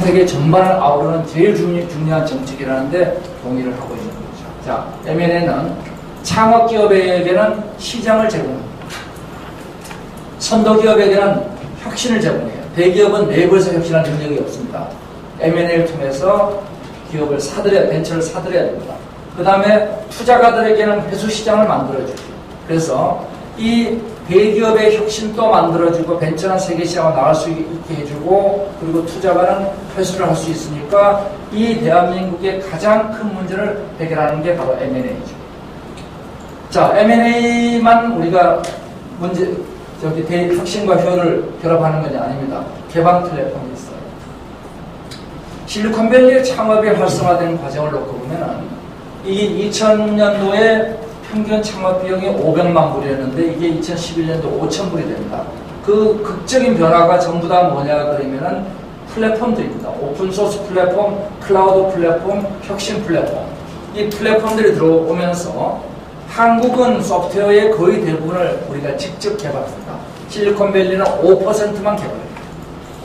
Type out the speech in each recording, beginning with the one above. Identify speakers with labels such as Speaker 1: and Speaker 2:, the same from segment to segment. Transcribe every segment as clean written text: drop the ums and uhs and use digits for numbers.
Speaker 1: 세계 전반을 아우르는 제일 중요한 정책이라는데 동의를 하고 있는 거죠. 자, M&A는 창업기업에게는 시장을 제공합니다. 선도기업에게는 혁신을 제공해요. 대기업은 내부에서 혁신할 능력이 없습니다. M&A를 통해서 기업을 벤처를 사들여야 됩니다. 그 다음에 투자가들에게는 회수 시장을 만들어주죠. 그래서 이 대기업의 혁신도 만들어주고 벤처는 세계 시장으로 나갈 수 있게 해주고 그리고 투자가는 회수를 할 수 있으니까 이 대한민국의 가장 큰 문제를 해결하는 게 바로 M&A죠. 자, M&A만 우리가 혁신과 효율을 결합하는 것이 아닙니다. 개방 플랫폼이 있어요. 실리콘밸리의 창업이 활성화되는 과정을 놓고 보면은 이게 2000년도에 평균 창업 비용이 500만 불이었는데 이게 2011년도 5,000불이 됩니다. 그 극적인 변화가 전부 다 뭐냐 그러면은 플랫폼들입니다. 오픈소스 플랫폼, 클라우드 플랫폼, 혁신 플랫폼. 이 플랫폼들이 들어오면서 한국은 소프트웨어의 거의 대부분을 우리가 직접 개발합니다. 실리콘밸리는 5%만 개발해요.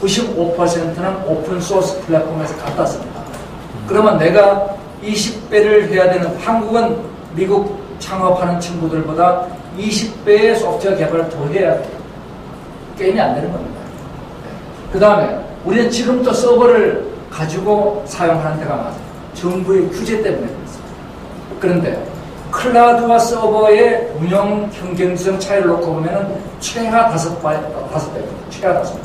Speaker 1: 95%는 오픈소스 플랫폼에서 갖다 씁니다. 그러면 내가 20배를 해야 되는 한국은 미국 창업하는 친구들보다 20배의 소프트웨어 개발을 더 해야 돼요. 게임이 안 되는 겁니다. 그 다음에 우리는 지금도 서버를 가지고 사용하는 데가 많아요. 정부의 규제 때문에 그렇습니다. 그런데 클라우드와 서버의 운영 경쟁성 차이를 놓고 보면 최하 5배, 최하 5배.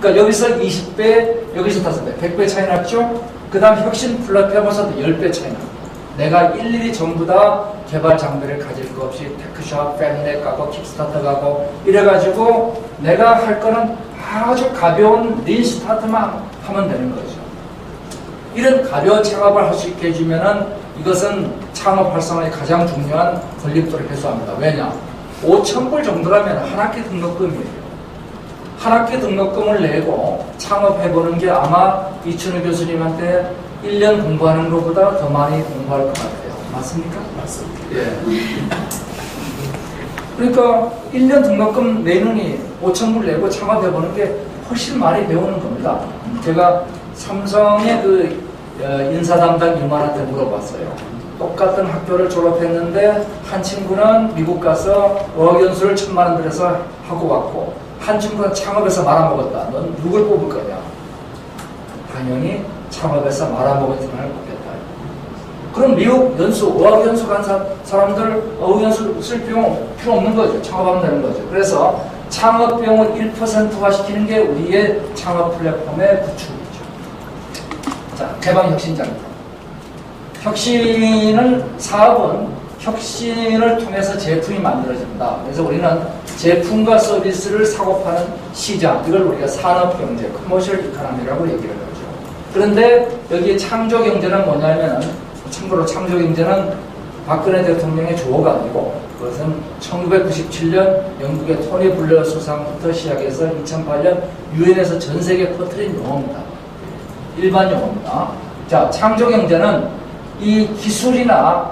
Speaker 1: 그러니까 여기서 20배, 여기서 5배, 100배 차이 났죠? 그 다음 혁신 플랫폼에서도 10배 차이 납니다. 내가 일일이 전부 다 개발 장비를 가질 것 없이 테크샵, 팬넷 가고 킥스타터 가고 이래가지고 내가 할 거는 아주 가벼운 린 스타트만 하면 되는 거죠. 이런 가벼운 창업을 할 수 있게 해주면은 이것은 창업 활성화의 가장 중요한 건립도를 해소합니다. 왜냐? 5,000불 정도라면 한 학기 등록금이에요. 한 학기 등록금을 내고 창업해보는 게 아마 이춘우 교수님한테 1년 공부하는 것보다 더 많이 공부할 것 같아요. 맞습니까?
Speaker 2: 맞습니다.
Speaker 1: 예. 그러니까 1년 등록금 내느니 5,000불 내고 창업해보는 게 훨씬 많이 배우는 겁니다. 제가 삼성의 그 인사 담당 임원한테 물어봤어요. 똑같은 학교를 졸업했는데 한 친구는 미국 가서 어학연수를 1,000만 원 들여서 하고 왔고 한 친구는 창업해서 말아먹었다. 넌 누굴 뽑을 거냐? 당연히 창업해서 말아먹은 사람을 뽑겠다. 그럼 미국 연수, 어학연수 간 사람들 어학연수 쓸 비용 필요 없는 거죠. 창업하면 되는 거죠. 그래서 창업 비용을 1%화 시키는 게 우리의 창업 플랫폼의 구축이죠. 자, 개방 혁신장입니다. 사업은 혁신을 통해서 제품이 만들어집니다. 그래서 우리는 제품과 서비스를 사고 파는 시장, 이걸 우리가 산업경제, 커머셜 이코노미라고 얘기를 하죠. 그런데 여기 창조경제는 뭐냐면, 참고로 창조경제는 박근혜 대통령의 조어가 아니고 그것은 1997년 영국의 토니 블레어 수상부터 시작해서 2008년 유엔에서 전 세계에 퍼뜨린 용어입니다. 일반 용어입니다. 자, 창조경제는 이 기술이나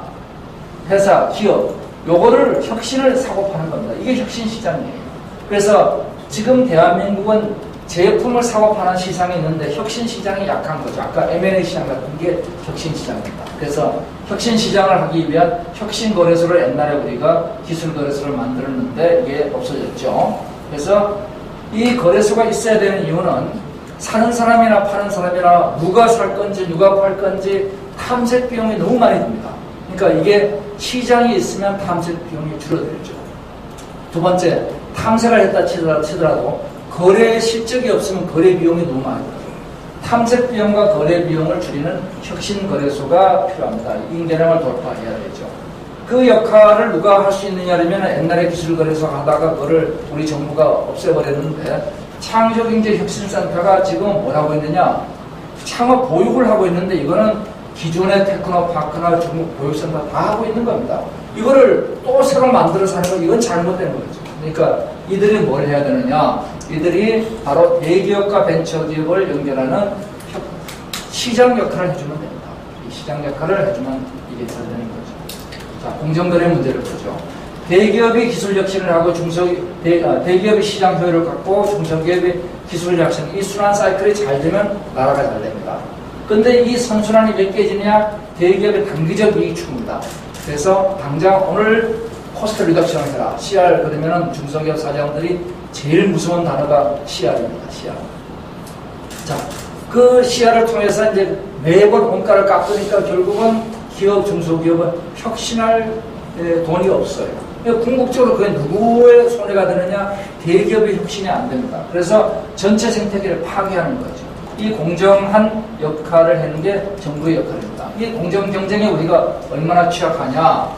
Speaker 1: 회사, 기업, 요거를 혁신을 사고 파는 겁니다. 이게 혁신시장이에요. 그래서 지금 대한민국은 제품을 사고 파는 시장이 있는데 혁신시장이 약한 거죠. 아까 M&A 시장 같은 게 혁신시장입니다. 그래서 혁신시장을 하기 위한 혁신거래소를 옛날에 우리가 기술거래소를 만들었는데 이게 없어졌죠. 그래서 이 거래소가 있어야 되는 이유는 사는 사람이나 파는 사람이나 누가 살 건지 누가 팔 건지 탐색 비용이 너무 많이 듭니다. 그러니까 이게 시장이 있으면 탐색 비용이 줄어들죠. 두 번째, 탐색을 했다 치더라도 거래 실적이 없으면 거래 비용이 너무 많이 들어요. 탐색 비용과 거래 비용을 줄이는 혁신 거래소가 필요합니다. 인계량을 돌파해야 되죠. 그 역할을 누가 할 수 있느냐면 옛날에 기술 거래소 하다가 그거를 우리 정부가 없애버렸는데 창조경제혁신센터가 지금 뭘 하고 있느냐? 창업 보육을 하고 있는데 이거는 기존의 테크노파크나 중국 보육센터 다 하고 있는 겁니다. 이거를 또 새로 만들어서 하는 건 이건 잘못된 거죠. 그러니까 이들이 뭘 해야 되느냐? 이들이 바로 대기업과 벤처기업을 연결하는 시장 역할을 해주면 됩니다. 이 시장 역할을 해주면 이게 잘 되는 거죠. 자, 공정거래 문제를 보죠. 대기업이 기술 혁신을 하고 대기업이 시장 효율을 갖고 중소기업이 기술 혁신, 이 순환 사이클이 잘 되면 나라가 잘 됩니다. 근데 이 선순환이 몇 개지냐? 대기업의 단기적 이익 추구입니다. 그래서 당장 오늘 코스트 리덕션을 해라. CR 그러면은 중소기업 사장들이 제일 무서운 단어가 CR입니다. CR. 자, 그 CR을 통해서 이제 매번 원가를 깎으니까 결국은 기업, 중소기업은 혁신할 돈이 없어요. 궁극적으로 그게 누구의 손해가 되느냐? 대기업의 혁신이 안 됩니다. 그래서 전체 생태계를 파괴하는 거죠. 이 공정한 역할을 하는 게 정부의 역할입니다. 이 공정 경쟁에 우리가 얼마나 취약하냐?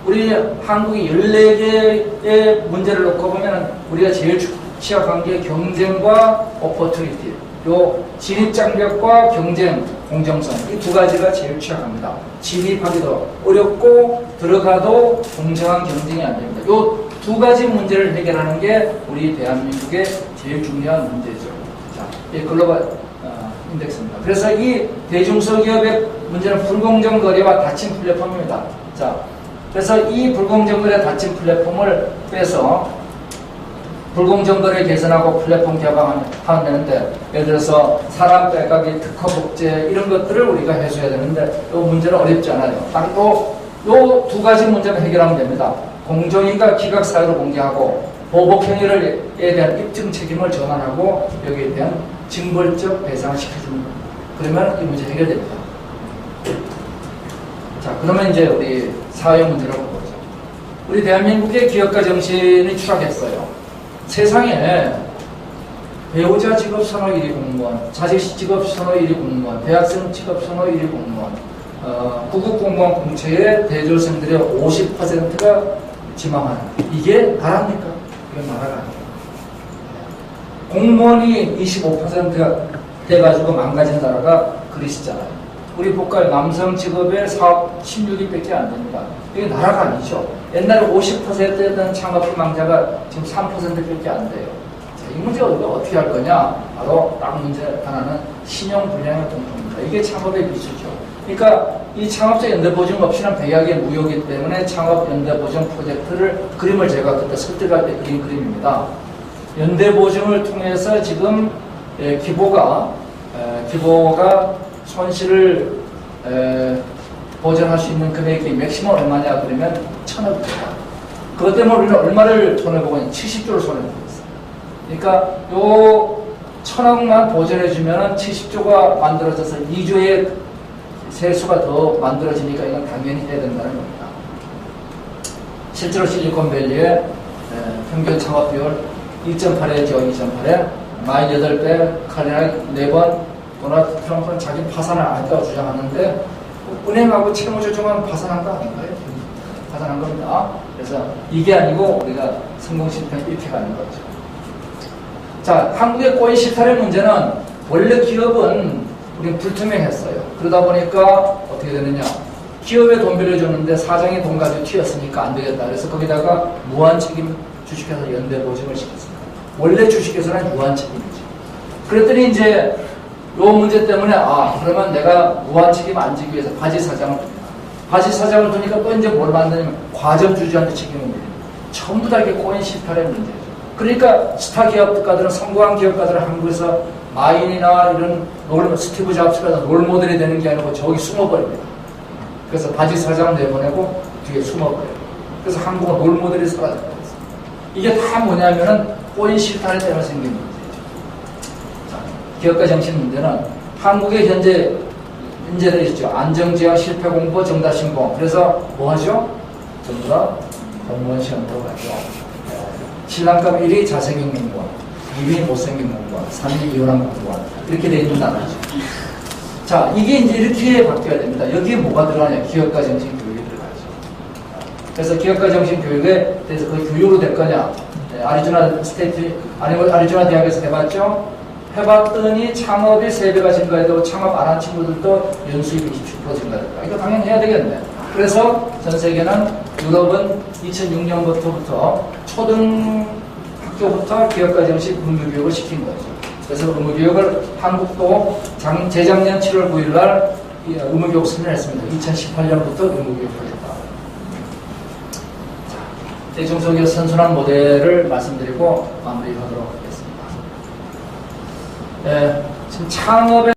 Speaker 1: 우리 한국이 14개의 문제를 놓고 보면 우리가 제일 취약한 게 경쟁과 오퍼튜니티, 요 진입장벽과 경쟁, 공정성, 이 두 가지가 제일 취약합니다. 진입하기도 어렵고 들어가도 공정한 경쟁이 안 됩니다. 요 두 가지 문제를 해결하는 게 우리 대한민국의 제일 중요한 문제죠. 자, 이 글로벌 인덱스입니다. 그래서 이 대중소기업의 문제는 불공정 거래와 닫힌 플랫폼입니다. 자, 그래서 이 불공정 거래 닫힌 플랫폼을 빼서 불공정 거래 개선하고 플랫폼 개방하면 되는데, 예를 들어서 사람 빼가기, 특허 복제 이런 것들을 우리가 해소해야 되는데 이 문제는 어렵지 않아요. 딱 요 두 가지 문제만 해결하면 됩니다. 공정위가 기각 사유를 공개하고 보복 행위에 대한 입증 책임을 전환하고 여기에 대한 징벌적 배상을 시켜주는 겁니다. 그러면 이 문제 해결됩니다. 자, 그러면 이제 우리 사회 문제라고 보죠. 우리 대한민국의 기업가 정신이 추락했어요. 세상에 배우자 직업 선호 1위 공무원, 자식 직업 선호 1위 공무원, 대학생 직업 선호 1위 공무원, 구급공무원 공채의 대졸생들의 50%가 지망하는, 이게 나라입니까? 이건 나라가 아니에요. 공무원이 25%가 돼가지고 망가진 나라가 그리스잖아요. 우리 볼까요? 남성 직업의 사업 16위밖에 안 됩니다. 이게 나라가 아니죠. 옛날에 50%였던 창업 희망자가 지금 3%밖에 안 돼요. 자, 이 문제 우리가 어떻게 할 거냐? 바로 딱 문제 하나는 신용 불량의 공통입니다. 이게 창업의 기수죠. 그러니까 이 창업자 연대보증 없이는 배약의 무효이기 때문에 창업 연대보증 프로젝트를 그림을 제가 그때 설득할 때 그린 그림입니다. 연대보증을 통해서 지금 기보가 손실을 보전할 수 있는 금액이 맥시멈 얼마냐 그러면 1,000억입니다. 그것 때문에 우리는 얼마를 손해보고 있는 70조를 손해보고 있어요. 그러니까 요 1,000억만 보전해주면 70조가 만들어져서 2조의 세수가 더 만들어지니까 이건 당연히 해야 된다는 겁니다. 실제로 실리콘밸리의 평균 창업 비율 2.8에죠. 2.8에 48배, 칼리나 4번, 도널드 트럼프는 자기 파산을 안 했다고 주장하는데 은행하고 채무조정은 파산한 거 아닌가요? 파산한 겁니다. 그래서 이게 아니고 우리가 성공 실패는 이렇게 가는 거죠. 자, 한국의 꼬인 실타래 문제는 원래 기업은 우리는 불투명했어요. 그러다 보니까 어떻게 되느냐? 기업에 돈 빌려줬는데 사장이 돈 가지고 튀었으니까 안 되겠다. 그래서 거기다가 무한 책임 주식회사 연대 보증을 시켰습니다. 원래 주식회사는 무한 책임이죠. 그랬더니 이제 요 문제 때문에 그러면 내가 무한 책임 안 지기 위해서 바지 사장을 둡니다. 바지 사장을 두니까 또 이제 뭘 만드냐면 과점 주주한테 책임을 물립니다. 전부 다 이게 꼬인 실타래 문제죠. 그러니까 스타 기업가들은, 성공한 기업가들은 한국에서 마인이나 이런 스티브 잡스가 롤모델이 되는 게 아니고 저기 숨어버립니다. 그래서 바지 사장 내보내고 뒤에 숨어버려요. 그래서 한국은 롤모델이 사라져버렸어요. 이게 다 뭐냐면은 꼬인 실타래 때문에 생긴 문제죠. 자, 기업가 정신 문제는 한국의 현재 문제들이 있죠. 안정지향, 실패공보, 정답신봉. 그래서 뭐 하죠? 전부 다 공무원 시험 들어가죠. 신랑감 1위 잘생긴 공무원, 2위 못생긴 공무원, 3위 이혼한 공무원. 이렇게 돼 있는 나라죠. 자, 이게 이제 이렇게 바뀌어야 됩니다. 여기에 뭐가 들어가냐? 기업가 정신 교육이 들어가죠. 그래서 기업가 정신 교육에 대해서 그 교육으로 될 거냐? 아리조나 스테이트, 아니면 아리조나 대학에서 해봤죠? 해봤더니 창업이 3배가 증가해도 창업 안 한 친구들도 연수입이 27% 증가했다. 이거 당연히 해야 되겠네. 그래서 전 세계는 유럽은 2006년부터 초등학교부터 기업가 정식 의무교육을 시킨 거죠. 그래서 의무교육을 한국도 재작년 7월 9일 날 의무교육 선언했습니다. 2018년부터 의무교육 하겠다. 대중소기업 선순환 모델을 말씀드리고 마무리하도록 하겠습니다. 지금 창업에